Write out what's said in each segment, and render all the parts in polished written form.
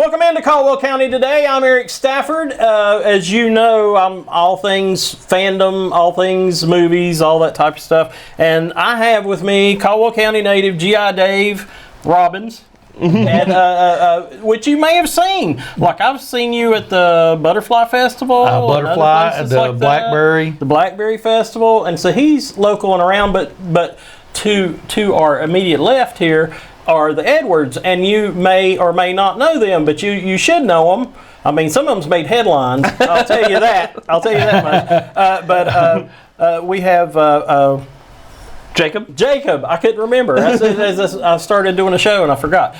Welcome into Caldwell County today. I'm Eric Stafford. As you know, I'm all things fandom, all things movies, all that type of stuff. And I have with me Caldwell County native G.I. Dave Robbins, and which you may have seen. Like I've seen you at the Butterfly Festival, Butterfly, the Blackberry, the Blackberry Festival, and so he's local and around. But to our immediate left here are the Edwards, and you may or may not know them, but you should know them. I mean, some of them's made headlines. I'll tell you that. I'll tell you that much. But we have Jacob. I couldn't remember as I started doing a show and I forgot.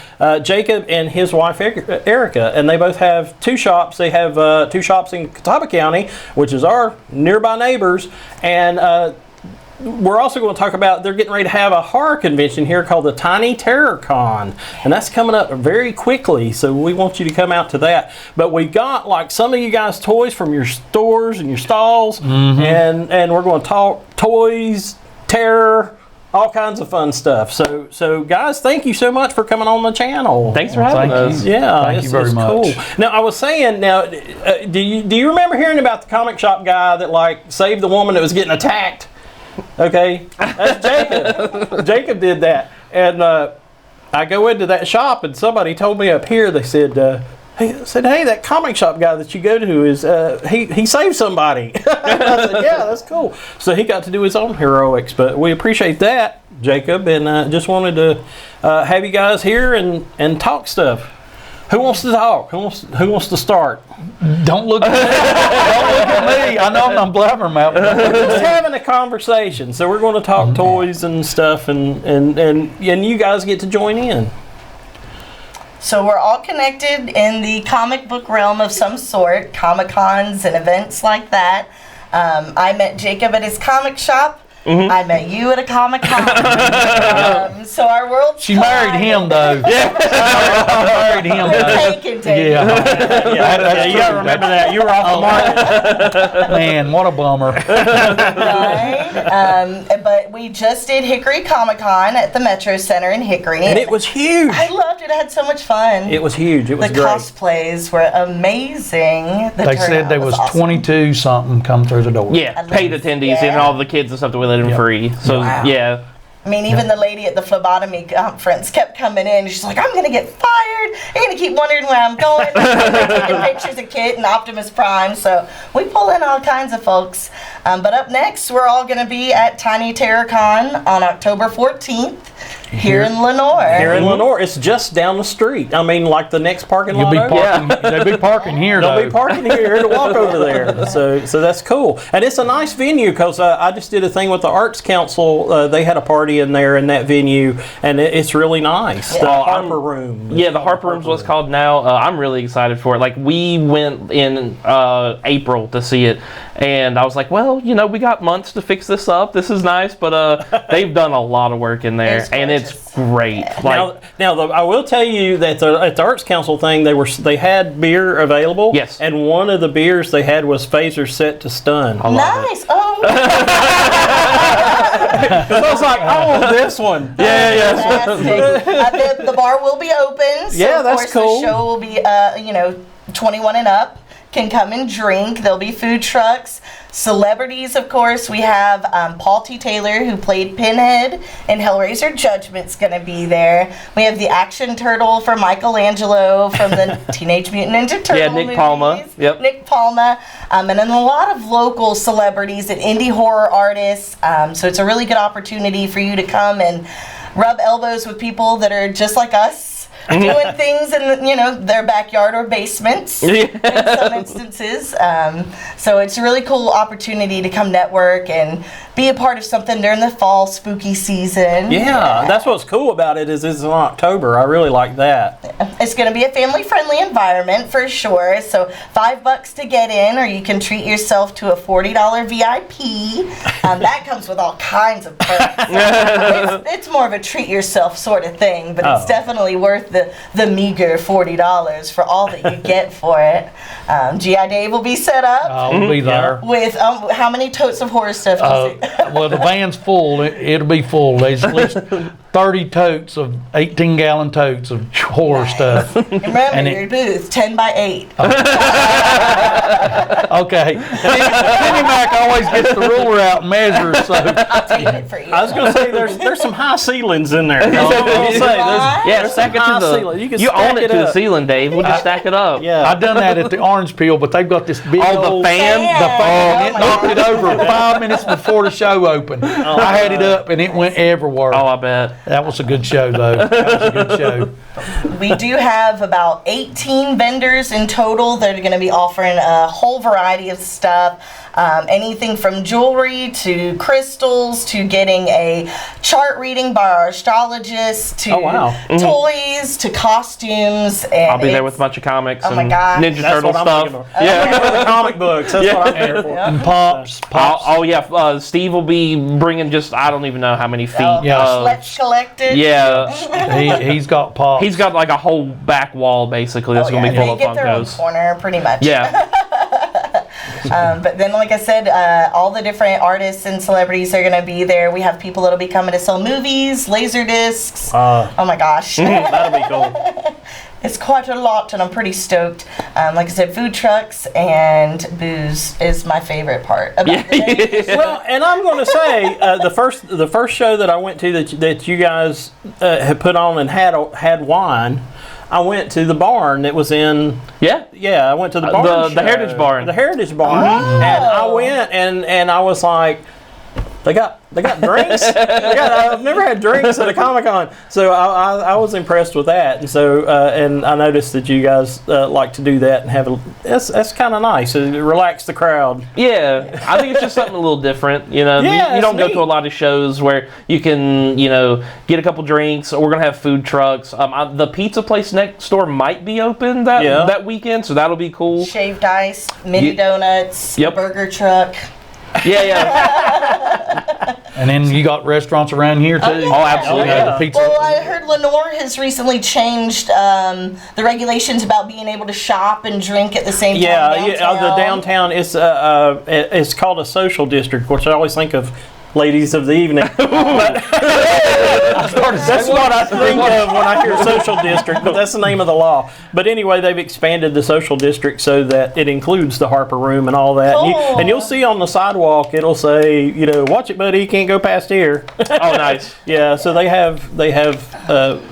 Jacob and his wife Erica, and they both have two shops. They have two shops in Catawba County, which is our nearby neighbors, and we're also going to talk about, they're getting ready to have a horror convention here called the Tiny Terror Con, and that's coming up very quickly, so we want you to come out to that. But we got like some of you guys toys from your stores and your stalls, and we're going to talk toys, terror, all kinds of fun stuff. So guys, thank you so much for coming on the channel. Thanks for having us. Yeah, thank you very much. Cool. Now I was saying, do you remember hearing about the comic shop guy that like saved the woman that was getting attacked? Okay, that's Jacob. Jacob did that, and I go into that shop, and somebody told me up here. They said, "Hey, that comic shop guy that you go to is he saved somebody." I said, "Yeah, that's cool." So he got to do his own heroics, but we appreciate that, Jacob, and just wanted to have you guys here and talk stuff. Who wants to talk? Who wants to start? Don't look at me. Don't look at me. I know I'm blabbermouth. We're just having a conversation, so we're going to talk toys and stuff, and you guys get to join in. So we're all connected in the comic book realm of some sort, Comic-Cons and events like that. I met Jacob at his comic shop. I met you at a Comic-Con. So our worlds She married him, though. Yeah. I married him, We're though. taken. Yeah, you gotta remember that. You were off the market. Man, what a bummer. Right? But we just did Hickory Comic-Con at the Metro Center in Hickory. And it was huge. I loved it. I had so much fun. It was huge. It was the great. cosplays were amazing. They said there was awesome. 22 something come through the door. Yeah, paid attendees and all the kids and stuff that we let in free. So Wow. yeah. I mean, even the lady at the phlebotomy conference kept coming in. She's like, I'm going to get fired. You're going to keep wondering where I'm going. They're taking pictures of Kit and Optimus Prime. So we pull in all kinds of folks. But up next, we're all going to be at Tiny Terror Con on October 14th here in Lenore. Here in Lenore. It's just down the street. I mean, like the next parking You'll lot. be parking. They'll be parking here, They'll though. be parking here to walk over there. So that's cool. And it's a nice venue because I just did a thing with the Arts Council. They had a party in there in that venue, and it's really nice. The Harper Room. Yeah, the Harper Room's what's called now. I'm really excited for it. Like, we went in April to see it, and I was like, well, we got months to fix this up. This is nice, but they've done a lot of work in there, and it's great. Yeah. Like, Now, I will tell you that at the Arts Council thing, they had beer available. Yes. And one of the beers they had was Phaser Set to Stun. Nice. Oh. So I was like, I want this one. Yeah. Fantastic. The bar will be open. So Yeah, of that's course cool. The show will be, 21 and up. Can come and drink. There'll be food trucks. Celebrities, of course. We have Paul T. Taylor, who played Pinhead in Hellraiser Judgment's going to be there. We have the action turtle for Michelangelo from the Teenage Mutant Ninja Turtle Nick movies. Palma. Yep. Nick Palma. And then a lot of local celebrities and indie horror artists. So it's a really good opportunity for you to come and rub elbows with people that are just like us. Doing things in their backyard or basements in some instances. So it's a really cool opportunity to come network and be a part of something during the fall spooky season. Yeah, that's what's cool about it is it's in October. I really like that. It's going to be a family-friendly environment for sure. So $5 to get in, or you can treat yourself to a $40 VIP. That comes with all kinds of perks. It's more of a treat yourself sort of thing, but it's definitely worth the meager $40 for all that you get for it. G.I. Dave will be set up We'll be there. with how many totes of horror stuff? Well, the van's full. It'll be full. There's at least 30 totes of 18-gallon totes of horror stuff. Remember And your booth, 10 by 8. Okay. Penny Mac always gets the ruler out and measures, so. I'll take it for you. I was going to say there's some high ceilings in there. I'll say, Right? Yeah, stack it high to the. ceiling. You can You stack own it it to the up. ceiling, Dave. We'll just stack it up. Yeah. I done that at the Orange Peel, but they've got this big Oh, the old fan? The fan. Oh, It my knocked God. it over 5 minutes before the show opened. I had it up and it went everywhere. Oh, I bet. That was a good show, though. That was a good show. We do have about 18 vendors in total that are going to be offering a whole variety of stuff. Anything from jewelry to crystals to getting a chart reading by our astrologist to Oh, wow. toys to costumes. And I'll be there it's- with a bunch of comics Oh my and gosh. Ninja That's Turtle what I'm stuff. looking for. I'm looking for the comic books. That's what I'm there for. And Pops. Oh yeah, Steve will be bringing just I don't even know how many feet. Oh, Yeah. of- Let's collect it. yeah, He's got Pops. he's got like a whole back wall basically that's Oh, gonna yeah, be full they of get their own Funkos. corner pretty much. Yeah, But then, like I said, all the different artists and celebrities are going to be there. We have people that'll be coming to sell movies, laser discs. Oh my gosh. That'll be cool. It's quite a lot, and I'm pretty stoked. Like I said, food trucks and booze is my favorite part about the day. Well, and I'm going to say the first show that I went to that you guys had put on and had wine. I went to the barn that was in. yeah. Yeah, I went to the barn. the Heritage Barn. The Heritage Barn, and I went and I was like, they got drinks. I've never had drinks at a Comic-Con, so I was impressed with that. And so and I noticed that you guys like to do that and have that's kind of nice. It relax the crowd. Yeah, I think it's just something a little different. You know, Yeah, you it's don't go neat. to a lot of shows where you can, get a couple drinks. Or we're gonna have food trucks. The pizza place next door might be open that weekend, so that'll be cool. Shaved ice, mini Ye- donuts, Yep. burger truck. Yeah, yeah. And then you got restaurants around here, too. Oh, absolutely. You know, the pizza. Well, I heard Lenore has recently changed the regulations about being able to shop and drink at the same time. Yeah, the downtown is it's called a social district, which I always think of ladies of the evening. That's what I think of when I hear social district, but that's the name of the law. But anyway, they've expanded the social district so that it includes the Harper Room and all that. Cool. And you'll see on the sidewalk, it'll say, watch it, buddy, you can't go past here. Oh, nice. Yeah, so they have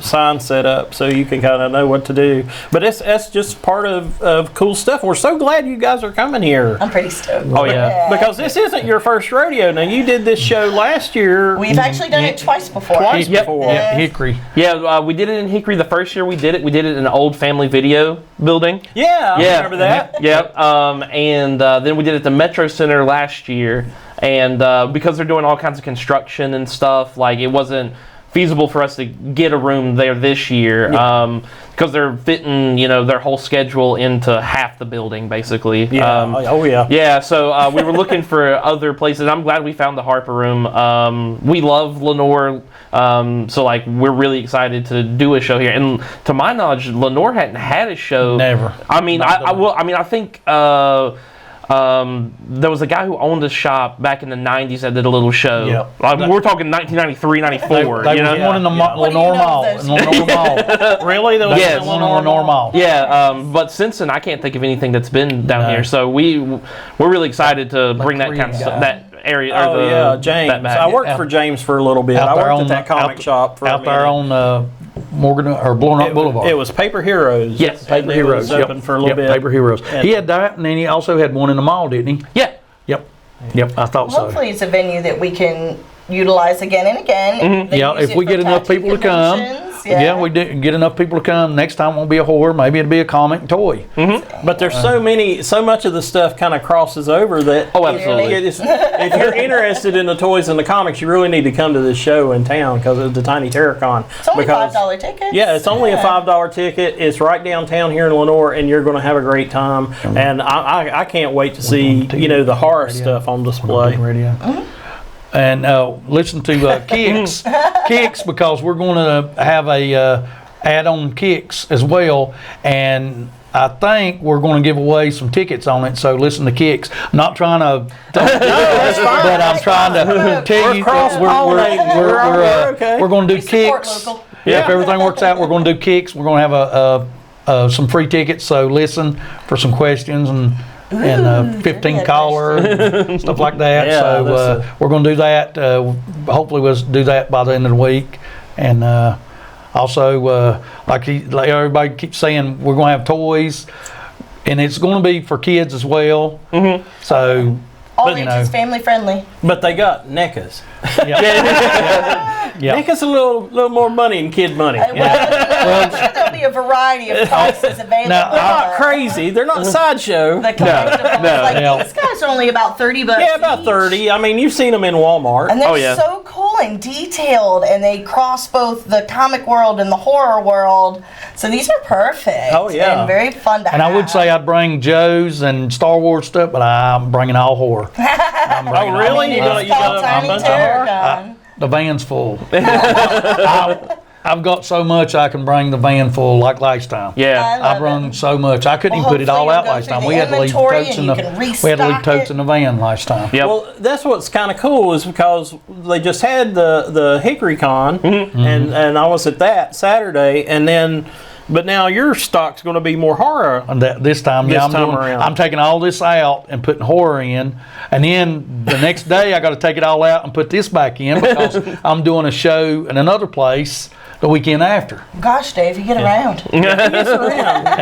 signs set up so you can kind of know what to do. But that's just part of cool stuff. We're so glad you guys are coming here. I'm pretty stoked. Oh, yeah. Because this isn't your first rodeo. Now, you did this show last year. We've actually done it twice before. Twice Yep. before. Yeah, Hickory. Yeah, we did it in Hickory the first year we did it. We did it in an old family video building. Yeah, I Yeah. remember that. Yep. And then we did it at the Metro Center last year. And because they're doing all kinds of construction and stuff, like it wasn't feasible for us to get a room there this year because they're fitting, their whole schedule into half the building, basically. Yeah. Oh, yeah. Yeah, so we were looking for other places. I'm glad we found the Harper Room. We love Lenore, so like we're really excited to do a show here. And to my knowledge, Lenore hadn't had a show. Never. I mean, Not I think. There was a guy who owned a shop back in the 90s that did a little show. Yeah. We're talking 1993, 94. They you know? was one in the What do you Lenore know Mall. of those? In Lenore Mall. Really? There was Yes. One in Lenore Mall. Yeah, but since then I can't think of anything that's been down No. here. So we're really excited to bring that Korean kind of stuff, guy. that area. Oh, or the, yeah, James. that back. I worked for James for a little bit. I worked at that comic shop for a out there minute. on Morgan or Blowing Up Boulevard. It was Paper Heroes. Yes, And Paper it Heroes. was open for a little bit. Paper Heroes. And- He had that, and then he also had one in the mall, didn't he? Yeah. Yep. I thought so. Hopefully, it's a venue that we can utilize again and again. They Yeah, use if it we for get enough tattoo people to come. conventions. Yeah, we did get enough people to come. Next time won't be a horror. Maybe it'll be a comic and toy. But there's so much of the stuff kind of crosses over that. Oh, absolutely. If you're interested in the toys and the comics, you really need to come to this show in town because of the Tiny Terracon. It's only $5 tickets. Yeah, it's only a $5 ticket. It's right downtown here in Lenore, and you're going to have a great time. And I can't wait to see the horror stuff on display. Radio. And listen to Kicks, Kicks, because we're going to have a add on Kicks as well. And I think we're going to give away some tickets on it. So listen to Kicks. Not trying to, but I'm trying to tell you that we're going to do Support Kicks. local. If everything works out, we're going to do Kicks. We're going to have some free tickets. So listen for some questions and 15 caller and stuff like that. Yeah, So we're going to do that. Hopefully we'll do that by the end of the week. And also, like everybody keeps saying, we're going to have toys, and it's going to be for kids as well. Mm-hmm. So, All ages, family friendly. But they got NECAs. Yeah. NECA's a little more money than kid money. Well, I'm sure there'll be a variety of prices available. Now, They're not crazy. They're not sideshow. The collectibles, like these guys are only about $30. Yeah, about each. 30. I mean, you've seen them in Walmart. And they're Oh, yeah. so cool and detailed, and they cross both the comic world and the horror world. So these are perfect. Oh, yeah. And very fun to have. and I would say I'd bring Joe's and Star Wars stuff, but I'm bringing all horror. Oh, really? It is called Tiny Terrorcon. The van's full. I've got so much I can bring the van full like last time. Yeah. I I love brung it. so much. I couldn't Well, even put it all hopefully out you'll go last through time. the We had to leave inventory totes and you can restock in the van last time. Yep. Well, that's what's kind of cool is because they just had the Hickory Con, and I was at that Saturday, and then, but now your stock's going to be more horror. And this time, This I'm time around. I'm taking all this out and putting horror in, and then the next day I got to take it all out and put this back in because I'm doing a show in another place the weekend after, Gosh, Dave, you get around. and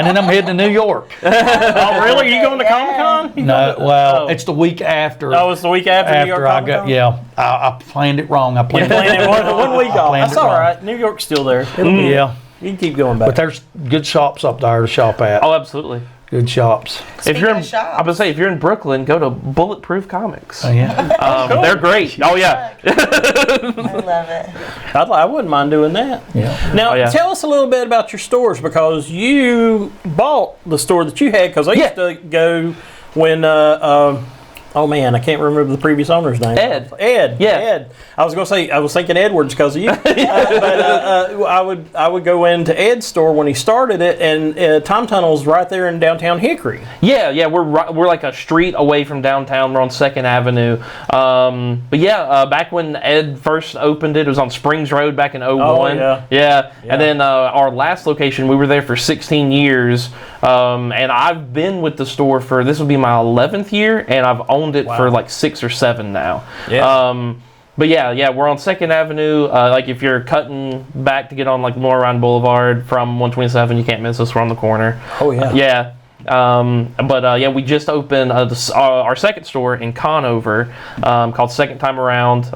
then I'm heading to New York. Oh, really? Are you going to Comic Con? No, well, Oh. it's the week after. Oh, it's the week after New York after I Comic-Con? got, yeah, I planned it wrong. I planned Planned it one week I off. planned That's it all wrong. right. New York's still there. Yeah, You can keep going back. but there's good shops up there to shop at. Oh, absolutely. Good shops. If you're in, of shops. I would say if you're in Brooklyn, go to Bulletproof Comics. Oh, yeah. They're great. Oh yeah. I love it. I wouldn't mind doing that. Yeah. Now, Oh, yeah. tell us a little bit about your stores because you bought the store that you had because I used to go when, oh man, I can't remember the previous owner's name. Ed. Yeah. Ed. I was going to say, I was thinking Edwards because of you. I would go into Ed's store when he started it, and Time Tunnel's right there in downtown Hickory. Yeah, we're like a street away from downtown. We're on 2nd Avenue. But yeah, back when Ed first opened it, it was on Springs Road back in 01. yeah. And then our last location, we were there for 16 years. And I've been with the store for, this will be my 11th year, and I've owned it for like 6 or 7 now. Yeah. But yeah, we're on 2nd Avenue. Like if you're cutting back to get on like Lorraine Boulevard from 127, you can't miss us. We're on the corner. Oh, yeah. Yeah. Yeah, we just opened our second store in Conover called Second Time Around.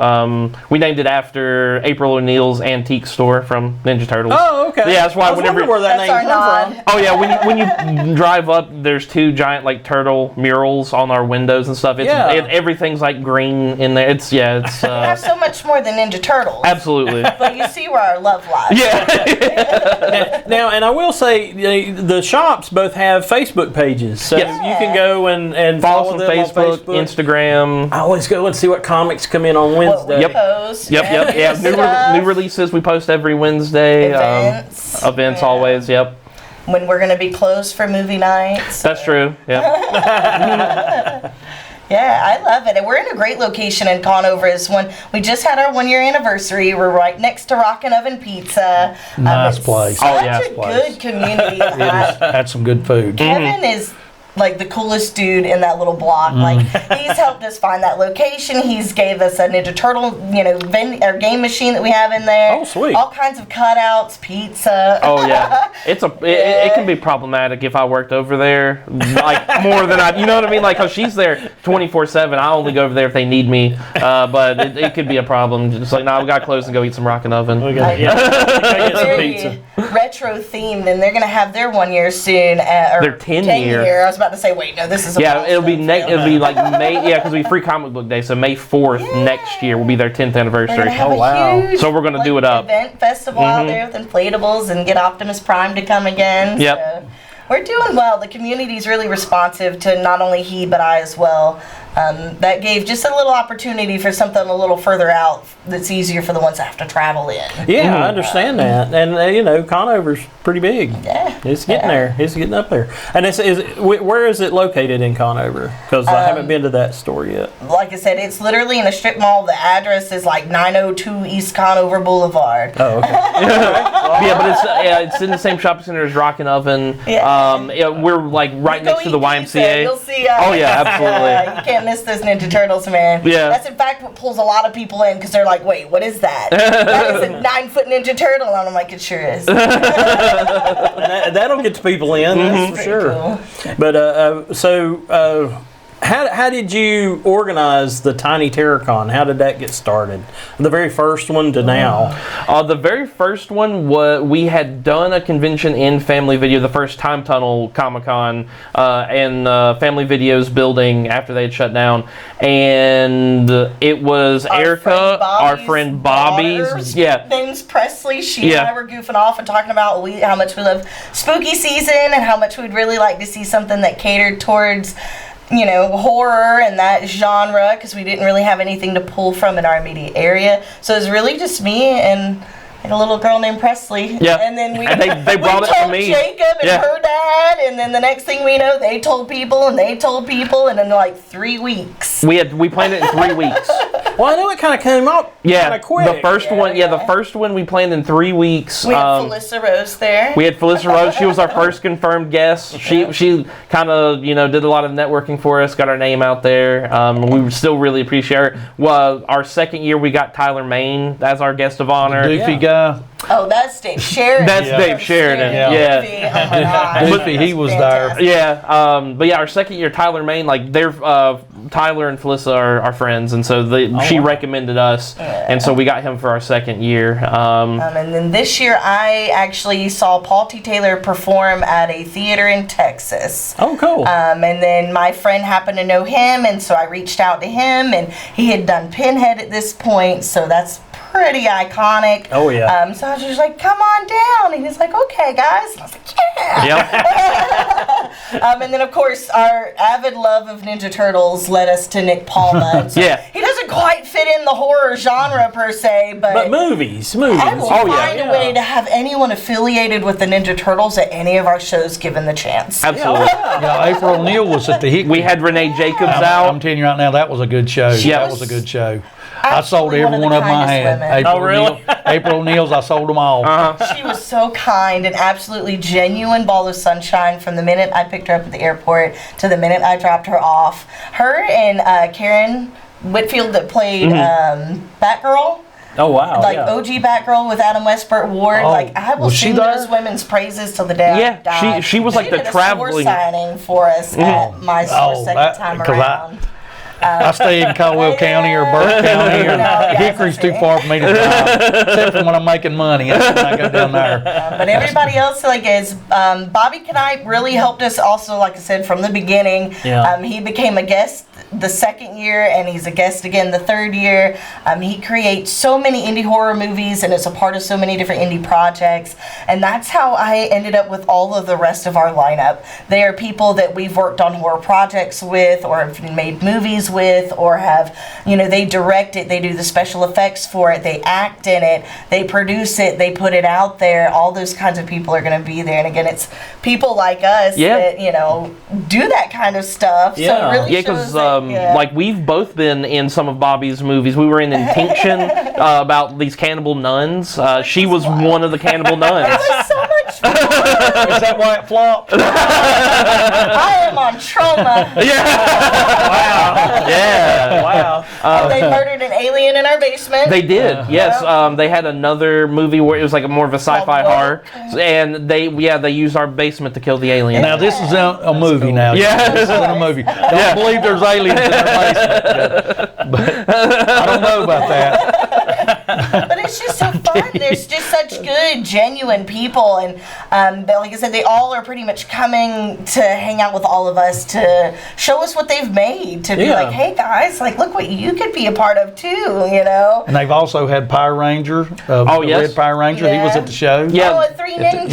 We named it after April O'Neil's antique store from Ninja Turtles. Oh, okay. Yeah, that's why I was wondering where that That's name our came nod. from. Oh yeah, when you drive up, there's 2 giant like turtle murals on our windows and stuff. Everything's like green in there. It's We have so much more than Ninja Turtles. absolutely. But you see where our love lies. Yeah. Now, and I will say, the shops both have Facebook pages, so Yes. you can go and Follow us on them Facebook, on Facebook. Instagram. I always go and see what comics come in on What we Wednesday. Yep. post. Yep. Yeah. Stuff, New releases we post every Wednesday. Events. Events Yeah. always. Yep. When we're going to be closed for movie nights. That's true. Yep. Yeah, I love it. And we're in a great location in Conover. Is when we just had our 1-year anniversary. We're right next to Rockin' Oven Pizza. Nice it's place. Such Oh, yeah. a good community. Had some good food. Kevin is like the coolest dude in that little block. Like he's helped us find that location. He's gave us a Ninja Turtle, or game machine that we have in there. Oh, sweet. All kinds of cutouts, pizza. Oh yeah. It can be problematic if I worked over there like more than I. You know what I mean? Like, 'cause she's there 24/7. I only go over there if they need me. But it could be a problem. Just like, we gotta close and go eat some Rockin' Oven. Go get some Very pizza. retro themed, and they're gonna have their 1 year soon. Or Their 10 year. I was about to say, wait, no, this is a Yeah, it'll be milestone. it'll be like May. Yeah, because it'll be free comic book day. So May 4th next year will be their 10th We're gonna anniversary. have Oh, wow. a huge, So we're gonna do it up. event festival out there with inflatables and get Optimus Prime to come again. Yep. So We're doing well. The community's really responsive to not only he, but I as well. That gave just a little opportunity for something a little further out that's easier for the ones that have to travel in. Yeah, I understand that. And, Conover's pretty big. Yeah. It's getting there. It's getting up there. And where is it located in Conover? Because I haven't been to that store yet. Like I said, it's literally in a strip mall. The address is like 902 East Conover Boulevard. Oh, okay. Yeah, but it's in the same shopping center as Rockin' Oven. Yeah. We're like right Go next to the eat pizza, YMCA. You'll see. Oh, yeah, absolutely. You can't miss those Ninja Turtles, man. Yeah. That's in fact what pulls a lot of people in because they're like, wait, what is that? That is a 9-foot Ninja Turtle. And I'm like, it sure is. That'll get people in, that's for Pretty sure. cool. But how did you organize the Tiny TerrorCon? How did that get started? The very first one to now. The very first one we had done a convention in Family Video, the first Time Tunnel Comic Con, and Family Video's building after they had shut down, and it was our friend Bobby's, name's Presley. She and I were goofing off and talking about how much we love spooky season and how much we'd really like to see something that catered towards horror and that genre, because we didn't really have anything to pull from in our immediate area. So it was really just me and a little girl named Presley. Yeah. And then they brought it to me. Jacob and her dad, and then the next thing we know, they told people, and in like 3 weeks. We planned it in 3 weeks. Well, I know it kind of came up kind of quick. The first one, the first one we planned in 3 weeks. We had Felissa Rose there. We had Felissa Rose. She was our first confirmed guest. She kind of did a lot of networking for us, got our name out there. We still really appreciate her. Well, our second year we got Tyler Main as our guest of honor. Doofy guy. Oh, that's Dave Sheridan. That's Dave Sheridan. Yeah. Oh my gosh. Doofy, he was there. Yeah, but our second year, Tyler Main, Tyler and Felissa are our friends, and so she recommended us, and so we got him for our second year. And then this year, I actually saw Paul T. Taylor perform at a theater in Texas. Oh, cool. And then my friend happened to know him, and so I reached out to him, and he had done Pinhead at this point, so that's pretty iconic. Oh, yeah. So I was just like, come on down. And he's like, okay, guys. And I was like, yeah. Yep. And then, of course, our avid love of Ninja Turtles led us to Nick Palma. So he doesn't quite fit in the horror genre, per se, but movies. I will find a way to have anyone affiliated with the Ninja Turtles at any of our shows given the chance. Absolutely. April O'Neil was at the Hickory. We had Renee Jacobs out. I'm telling you right now, that was a good show. That was a good show. I sold every one of them I had. April O'Neil's, I sold them all. She was so kind and absolutely genuine ball of sunshine from the minute I picked her up at the airport to the minute I dropped her off. Her and Karen Whitfield that played Batgirl. Oh, wow. OG Batgirl with Adam Westburt Ward. I will sing those women's praises till the day I die. She was like the traveling. She did a signing for us at my store second time around. I stay in Caldwell County or Burke County, or Hickory's too far for me to drive, except for when I'm making money. That's when I go down there. But everybody else, Bobby Knight really helped us also, like I said, from the beginning. Yeah. He became a guest the second year, and he's a guest again the third year. He creates so many indie horror movies and is a part of so many different indie projects. And that's how I ended up with all of the rest of our lineup. They are people that we've worked on horror projects with, or have made movies with, or have, they direct it, they do the special effects for it, they act in it, they produce it, they put it out there. All those kinds of people are going to be there. And again, it's people like us that, do that kind of stuff. So it really shows that, we've both been in some of Bobby's movies. We were in Intention about these cannibal nuns. She was one of the cannibal nuns. It was so much fun. Is that why it flopped? I am on trauma. Wow. Yeah. Wow. They murdered an alien in our basement. They did. Yes. They had another movie where it was like more of a sci-fi horror, and they used our basement to kill the alien. Now this is a movie now. Yeah. This is a movie. Don't believe there's aliens in our basement. But I don't know about that. But it's just so fun. There's just such good, genuine people, and like I said, they all are pretty much coming to hang out with all of us to show us what they've made. To be Yeah. like, hey guys, like look what you could be a part of too. You know. And they've also had Power Ranger. The yes. Red Power Ranger. He was Yeah. at the show. Yeah. Oh, a Three Ninja.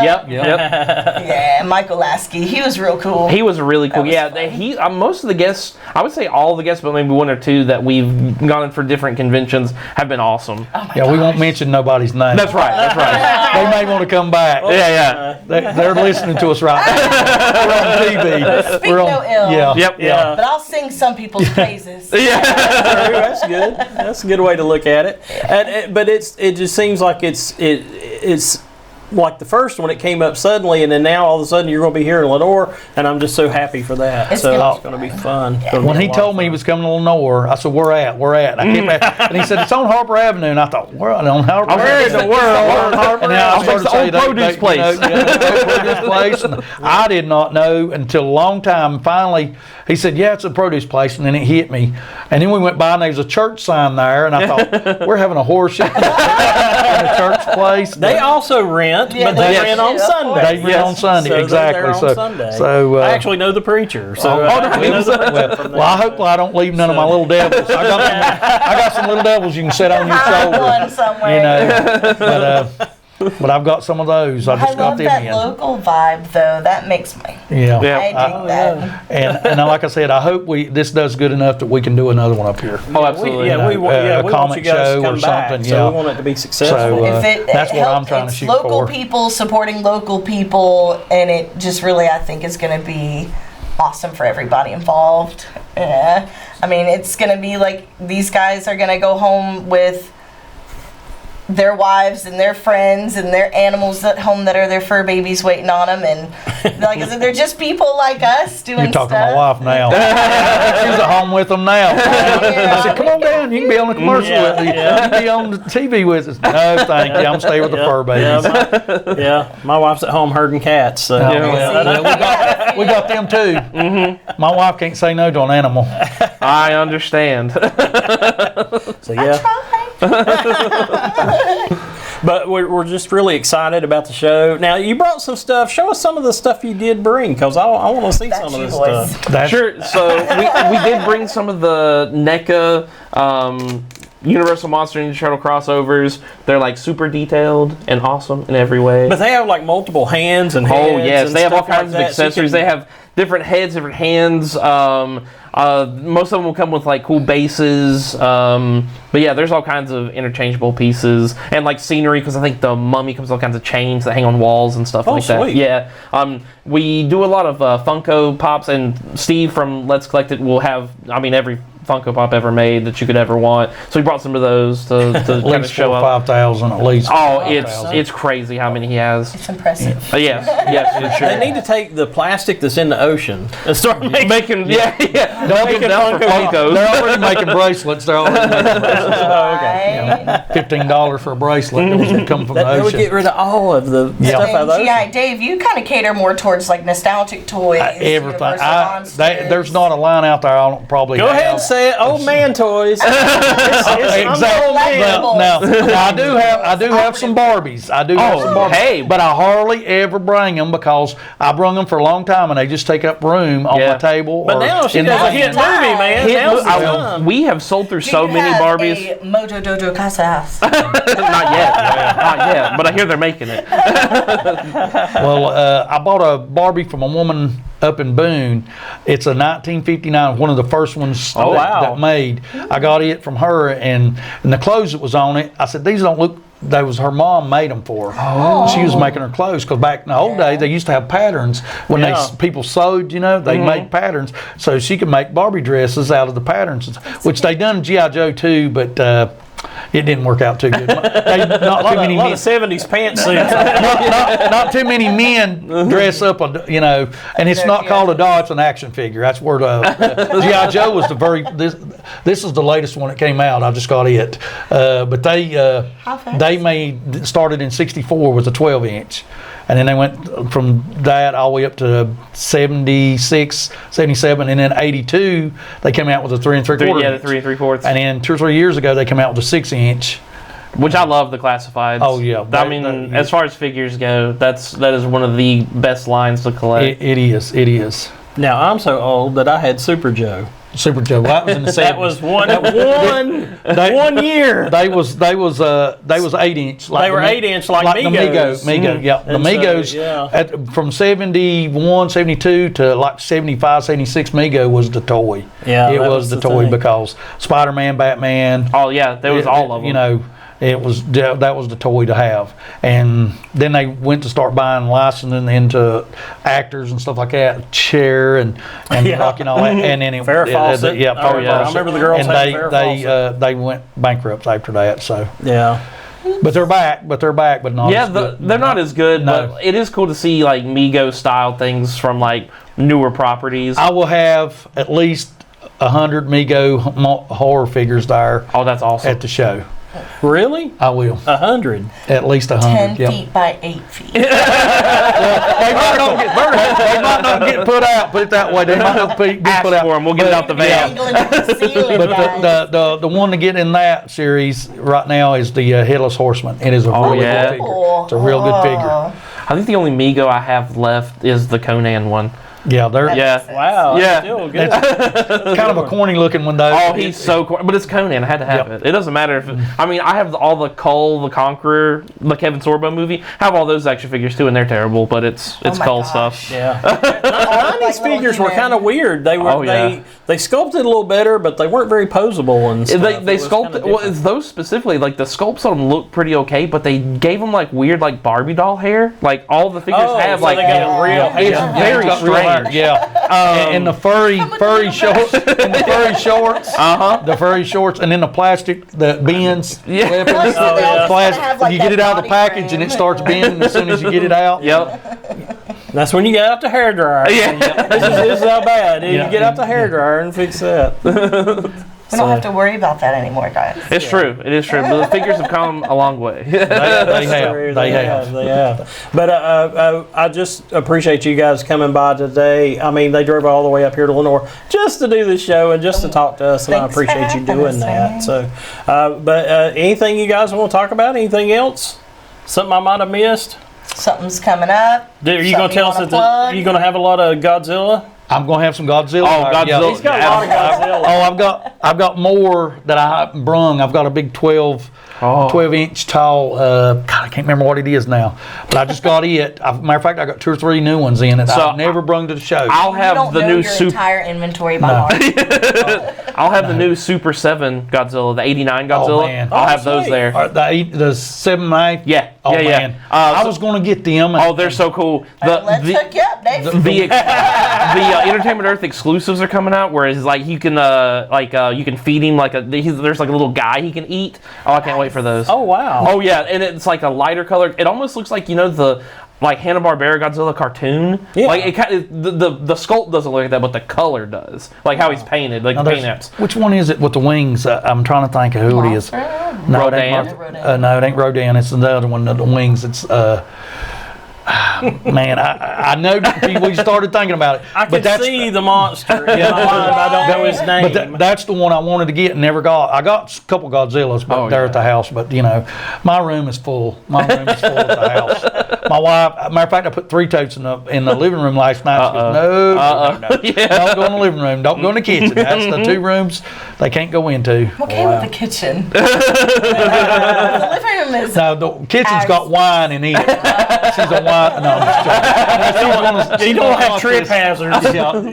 Yep. Yeah, Michael Lasky. He was real cool. He was really cool. was Yeah, fun. he most of the guests, I would say all the guests, but maybe one or two that we've gone in for different conventions have been awesome. Yeah, we won't mention nobody's name. That's right. That's right. They may want to come back. Yeah, They're listening to us right now. We're on TV. Speak no ill. Yeah. Yep. Yeah. But I'll sing some people's praises. Yeah. That's good. That's a good way to look at it. But it just seems like it's like the first one. It came up suddenly, and then now all of a sudden you're going to be here in Lenore, and I'm just so happy for that. It's So gonna- it's going to be fun. It's gonna When be he a lot told of me he fun. was coming to Lenore, I said, "Where at? Where at?" And I kept and he said, "It's on Harper Avenue." And I thought, "Where on Harper Where in Avenue?" the world? And then I I was started like, saying, the old produce place. the old produce place. And I did not know until a long time. Finally, he said, "Yeah, it's a produce place," and then it hit me. And then we went by, and there was a church sign there, and I thought, "We're having a horse show in a church place." They also rent, Yeah, but they they rent do, on of Sunday. course. They rent on Sunday, So they're exactly. there on So- Sunday. so, I actually know the preacher. So I actually know the preacher from Well, I there. hope I don't leave none of my little devils. I got some little devils you can sit on your Find shoulder. one somewhere. You know, but I've got some of those. I I just got love them that in. local vibe, though. That makes me. Yeah. Yeah. I dig that. And like I said, I hope this does good enough that we can do another one up here. Oh, absolutely. We want a you guys comic to show come or back. something, So yeah. we want it to be successful. So, If it that's what I'm helped, trying to it's shoot local for. people supporting local people, and it just really, I think, is going to be awesome for everybody involved. Yeah. I mean, it's going to be like these guys are going to go home with their wives and their friends and their animals at home that are their fur babies waiting on them, and like I said, they're just people like us doing You're talking stuff. to my wife now. She's at home with them now. I said, "Come on down. You can be on the commercial with us. You can be on the TV with us." No, thank you. I'm staying with the fur babies. My wife's at home herding cats. So Yeah, we got them too. Mm-hmm. My wife can't say no to an animal. I understand. so yeah. But we're just really excited about the show. Now, you brought some stuff. Show us some of the stuff you did bring, because I want to see That's some of you, this boys. stuff. That's, Sure. So we did bring some of the NECA Universal Monster Ninja Turtle crossovers. They're like super detailed and awesome in every way. But they have like multiple hands and heads. Oh yes, and they have all stuff like kinds of that, so you accessories. can- They have different heads, different hands. Most of them will come with like cool bases. But yeah, there's all kinds of interchangeable pieces and like scenery, because I think the Mummy comes with all kinds of chains that hang on walls and stuff like that. sweet. Yeah. We do a lot of Funko Pops, and Steve from Let's Collect It will have, every Funko Pop ever made that you could ever want. So we brought some of those to at kind of least show 4,000 or up. 5,000 at least. Oh, 5,000. it's crazy how many he has. It's impressive. Yes, it's They sure. need to take the plastic that's in the ocean and start making. Don't give down for Funkos. They're already making bracelets. They're already making bracelets. Right? $15 for a bracelet that was come from the That would ocean. get rid of all of the stuff out of And those. GI Dave, you kind of cater more towards like nostalgic toys. Everything. Universal Monsters. There's not a line out there I don't probably Go have. ahead and say it. Old man toys. Exactly. Collectibles. Now, I do have some Barbies. I do have some Barbies. hey. But I hardly ever bring them because I brung them for a long time and they just take up room on Yeah. my table. But or now she in does the- a hit movie, man. Now's the time. We have sold through Do so you many have Barbies. a Mojo Dojo Casa House? Not yet. Not yet. But I hear they're making it. Well, I bought a Barbie from a woman up in Boone. It's a 1959, one of the first ones Oh, wow. that made. I got it from her, and the clothes that was on it, I said, these don't look. That was her mom made them for her. Oh. She was making her clothes because back in the old day they used to have patterns when Yeah. people sewed. They made patterns so she could make Barbie dresses out of the patterns, which they done in GI Joe too, but it didn't work out too good. Not too many A lot men. of 70s pantsuits. Not too many men dress up, and it's not called a doll; it's an action figure. That's where GI Joe was this is the latest one that came out. I just got it, but they started in '64 with a 12-inch. And then they went from that all the way up to 76, 77, and then 82 they came out with a 3 3/4. Yeah, the 3 3/4. And then 2 or 3 years ago they came out with a 6-inch. which I love the classifieds. Oh, yeah. I mean, as far as figures go, that is one of the best lines to collect. It is. Now I'm so old that I had Super Joe. Super Joe. Well, that was in the 70s. That was one year. They was 8-inch. Like They were 8-inch like the Migos. Migos, yeah. The And so, Migos, yeah. from 71, 72 to like 75, 76, Migo was the toy. Yeah, it that was the the toy thing. because Spider-Man, Batman. Oh yeah, there was all of them. You know, that was the toy to have. And then they went to start buying licensing into actors and stuff like that, Cher and Yeah. Rocky and all that. And then Farrah Fawcett. yeah, Oh, Farrah yeah. I Fawcett. remember the girls and having Farrah Fawcett. they went bankrupt after that. So, Yeah. but they're back, but not. Yeah, as good. they're not as good, No. but it is cool to see like Migos style things from like newer properties. I will have at least 100 Mego horror figures there Oh, that's awesome. at the show. Really? I will 100. at least 10 100. Yeah. feet by 8 feet. They might not get put out. Put it that way. They might not be Ask put out. for 'em, we'll get it out the van. Dangling at the ceiling, But guys. the one to get in that series right now is the Headless Horseman. It is a really yeah. good figure. It's a real good figure. I think the only Migo I have left is the Conan one. Yeah, they're Yeah. Wow. Yeah. That's still good. kind of a corny looking one though. Oh, he's so cool. But it's Conan. I had to have Yep. it. It doesn't matter if... I mean, I have all the Cole, the Conqueror, the Kevin Sorbo movie. I have all those action figures too, and they're terrible, but it's my Cole gosh. stuff. Yeah. Like 90s little figures were human. kind of weird. They were Oh, yeah. they sculpted a little better, but they weren't very posable and stuff. They It was sculpted... kinda Well, different. it's those specifically. Like, the sculpts on them look pretty okay, but they gave them, like, weird, like, Barbie doll hair. Like, all the figures Oh, have, so like... they got real It's hair. very It's got real hair, strange. Yeah, and the furry shorts, and the furry shorts, the furry shorts, and then the plastic that bends. Yeah. weapons. Well, so they all just Plastic- have, like, you get that it out of the body package and it frame. starts bending as soon as you get it out. Yep. That's when you get out the hairdryer. Yeah. This is how bad. Yeah. You get out the hairdryer and fix that. We don't have to worry about that anymore, guys. It's true. It is true. But the figures have come a long way. They have. They have. They have. But I just appreciate you guys coming by today. I mean, they drove all the way up here to Lenore just to do this show and just to talk to us, and I Thanks for appreciate you having doing us, that. man. So, but anything you guys want to talk about? Anything else? Something I might have missed? Something's coming up. Are you going to Something tell you us wanna that plug? you're going to have a lot of Godzilla? I'm gonna have some Godzilla. Oh, there. Godzilla. He's got a lot of Godzilla. Oh, I've got more that I haven't brung. I've got a big 12 inch tall. God, I can't remember what it is now, but I just got it. Matter of fact, I got 2 or 3 new ones in it. So, I've never brung to the show. I'll You have don't the know new your super. entire inventory by heart. I'll have the new Super 7 Godzilla, the '89 Godzilla. Oh, man. I'll Oh, have those sweet. there. The 7 Yeah. Oh yeah, man, yeah. I So- was gonna get them. Oh, they're so cool. Let's hook you up, Dave. The Entertainment Earth exclusives are coming out, whereas like you can you can feed him like there's like a little guy he can eat. Oh, I can't wait for those. Oh, wow. Oh yeah, and it's like a lighter color. It almost looks like the like Hanna-Barbera Godzilla cartoon. Yeah. Like it kind of the sculpt doesn't look like that, but the color does. Like how he's painted, like Now, the there's- paint apps. which one is it with the wings? I'm trying to think of who it is. No, it ain't Rodan? Martha- no, it ain't Rodan. It's the other one. The wings. It's man. I know that we started thinking about it. I but can see the monster in my mind. I don't know his name. But that's the one I wanted to get and never got. I got a couple Godzillas, but they're at the house. But my room is full. My room is full at the house. My wife, matter of fact, I put 3 totes in the living room last night. She goes, no, Yeah. don't go in the living room. Don't go in the kitchen. That's the 2 rooms they can't go into. I'm okay with the kitchen. The living room is. No, the kitchen's got wine in it. She's a wine. No, I'm just joking. you don't have trip hazards. I love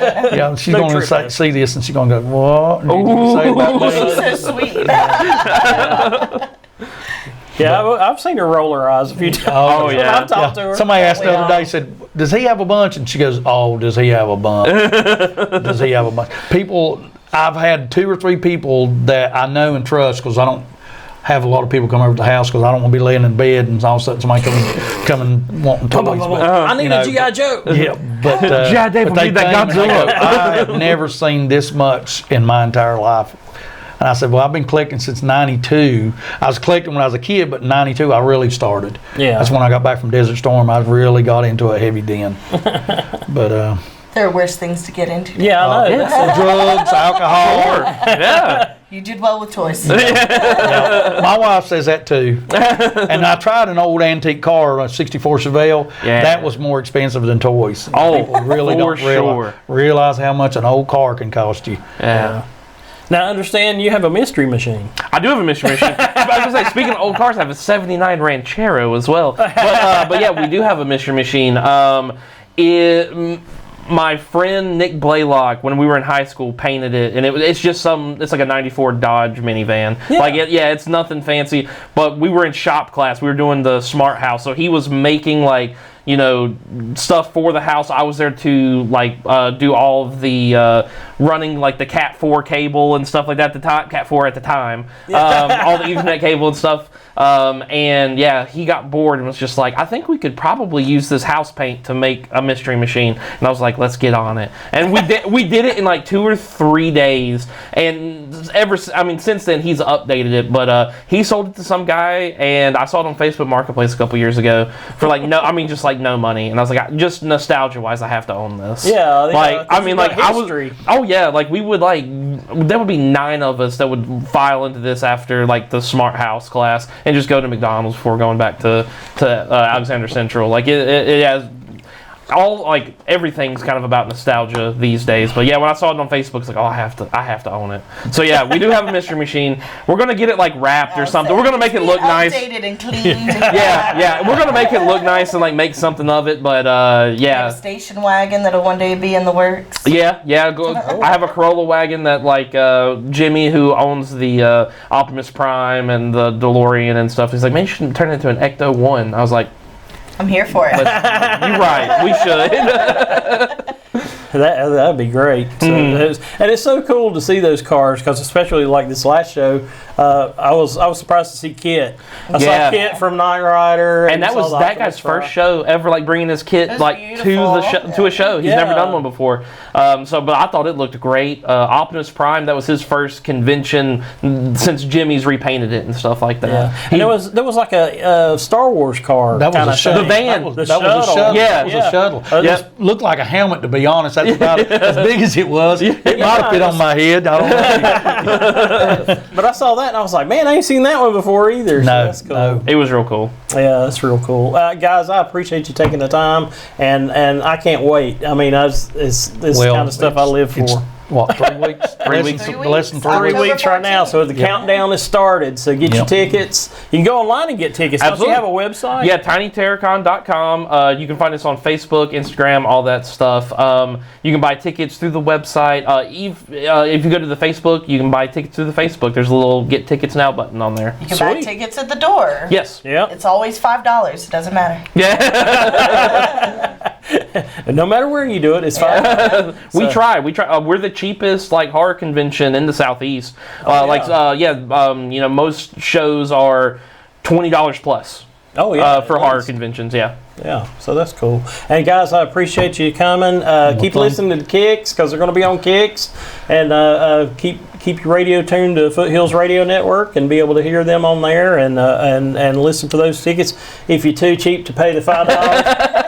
it. Yeah, she's No going trip to hazards. see this and she's going to go, what did you say about me? She's so sweet. Yeah, I've seen her roll her eyes a few times. Oh, yeah. I've talked to her. Somebody asked the other day, said, does he have a bunch? And she goes, oh, does he have a bunch? Does he have a bunch? People, I've had 2 or 3 people that I know and trust because I don't have a lot of people come over to the house because I don't want to be laying in bed and all of a sudden somebody come and wanting toys. But, I need you know, a G.I. Joe. yeah, but Yeah, Dave, but we need that came and they Godzilla. go, I have never seen this much in my entire life. And I said, well, I've been collecting since '92. I was collecting when I was a kid, but in '92 I really started. Yeah. That's when I got back from Desert Storm. I really got into a heavy den. But There are worse things to get into. Yeah, I know. drugs, alcohol. Yeah. You did well with toys. Yeah, my wife says that too. And I tried an old antique car, a 64 Chevelle. Yeah. That was more expensive than toys. Oh, People really for don't realize how much an old car can cost you. Yeah. Now, I understand you have a mystery machine. I do have a mystery machine. But I was gonna say, speaking of old cars, I have a '79 Ranchero as well. But yeah, we do have a mystery machine. My friend Nick Blaylock, when we were in high school, painted it, and it's like a '94 Dodge minivan. Yeah. It's nothing fancy. But we were in shop class. We were doing the smart house, so he was making like, you know, stuff for the house. I was there to like do all of the running like the Cat 4 cable and stuff like that. Cat 4 at the time, all the Ethernet cable and stuff. And yeah, he got bored and was just like, I think we could probably use this house paint to make a mystery machine. And I was like, let's get on it. And we did it in like 2 or 3 days. And since then he's updated it, but he sold it to some guy, and I saw it on Facebook Marketplace a couple years ago for like no money. And I was like, just nostalgia wise, I have to own this. Yeah, like I mean, like history. like we would there would be 9 of us that would file into this after like the smart house class and just go to McDonald's before going back to Alexander Central. Like it has all, like, everything's kind of about nostalgia these days. But yeah, when I saw it on Facebook, it's like, oh, I have to own it. So yeah, we do have a mystery machine. We're gonna get it like wrapped or something. We're gonna make it look nice. Updated and cleaned. Yeah, we're gonna make it look nice and like make something of it. But yeah. A station wagon that'll one day be in the works. Yeah. I have a Corolla wagon that like Jimmy, who owns the Optimus Prime and the DeLorean and stuff, he's like, man, you should turn it into an Ecto 1. I was like, I'm here for it. you're right, we should. That'd be great. So and it's so cool to see those cars, because especially like this last show, I was surprised to see Kit. I saw Kit from Knight Rider, and that was that guy's first show ever, like bringing his kit like to a show. He's never done one before. But I thought it looked great. Optimus Prime, that was his first convention since Jimmy's repainted it and stuff like that. Yeah. And there was like a Star Wars car. That was a shuttle. The van. That was a shuttle. Yeah. It was a shuttle. It just looked like a helmet, to be honest. That's about as big as it was. It might have fit on my head. I don't know. But I saw that and I was like, man, I ain't seen that one before either. So that's cool. No. It was real cool. Yeah, that's real cool. Guys, I appreciate you taking the time, and I can't wait. I mean, it's the kind of stuff I live for. What, 3 weeks? 3 weeks. Less than 3 3 weeks. weeks right now, so the countdown has started. So get your tickets. You can go online and get tickets. Don't you have a website? Yeah, tinyterracon.com. You can find us on Facebook, Instagram, all that stuff. You can buy tickets through the website. If you go to the Facebook, you can buy tickets through the Facebook. There's a little Get Tickets Now button on there. You can buy tickets at the door. Yes. Yep. It's always $5. It doesn't matter. Yeah. And no matter where you do it, it's fine. We try. We're the cheapest like horror convention in the Southeast. Most shows are $20 plus. Oh yeah. For horror conventions, yeah. Yeah, so that's cool. And guys, I appreciate you coming. Keep listening to Kicks, because they're going to be on Kicks, and keep your radio tuned to Foothills Radio Network and be able to hear them on there and listen for those tickets. If you're too cheap to pay the $5.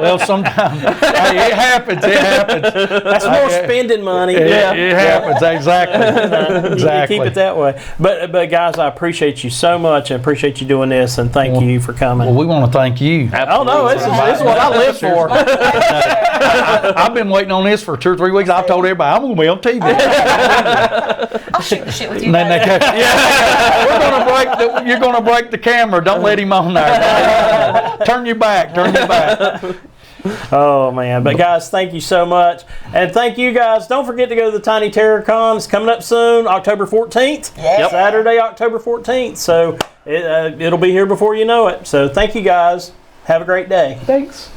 Well, sometimes it happens. That's more spending money. It happens, exactly. Exactly. You keep it that way. But guys, I appreciate you so much, and appreciate you doing this, and thank you for coming. Well, we want to thank you. Oh no, this is what I live for. I've been waiting on this for 2 or 3 weeks. I've told everybody I'm going to be on TV. I'll shoot the shit with you guys. You're going to break the camera. Don't let him on there. Turn your back. Oh man, but guys, thank you so much, and thank you guys. Don't forget to go to the Tiny Terracon. It's coming up soon, October 14th. Yep. Saturday, October 14th. So it'll be here before you know it. So thank you guys. Have a great day. Thanks.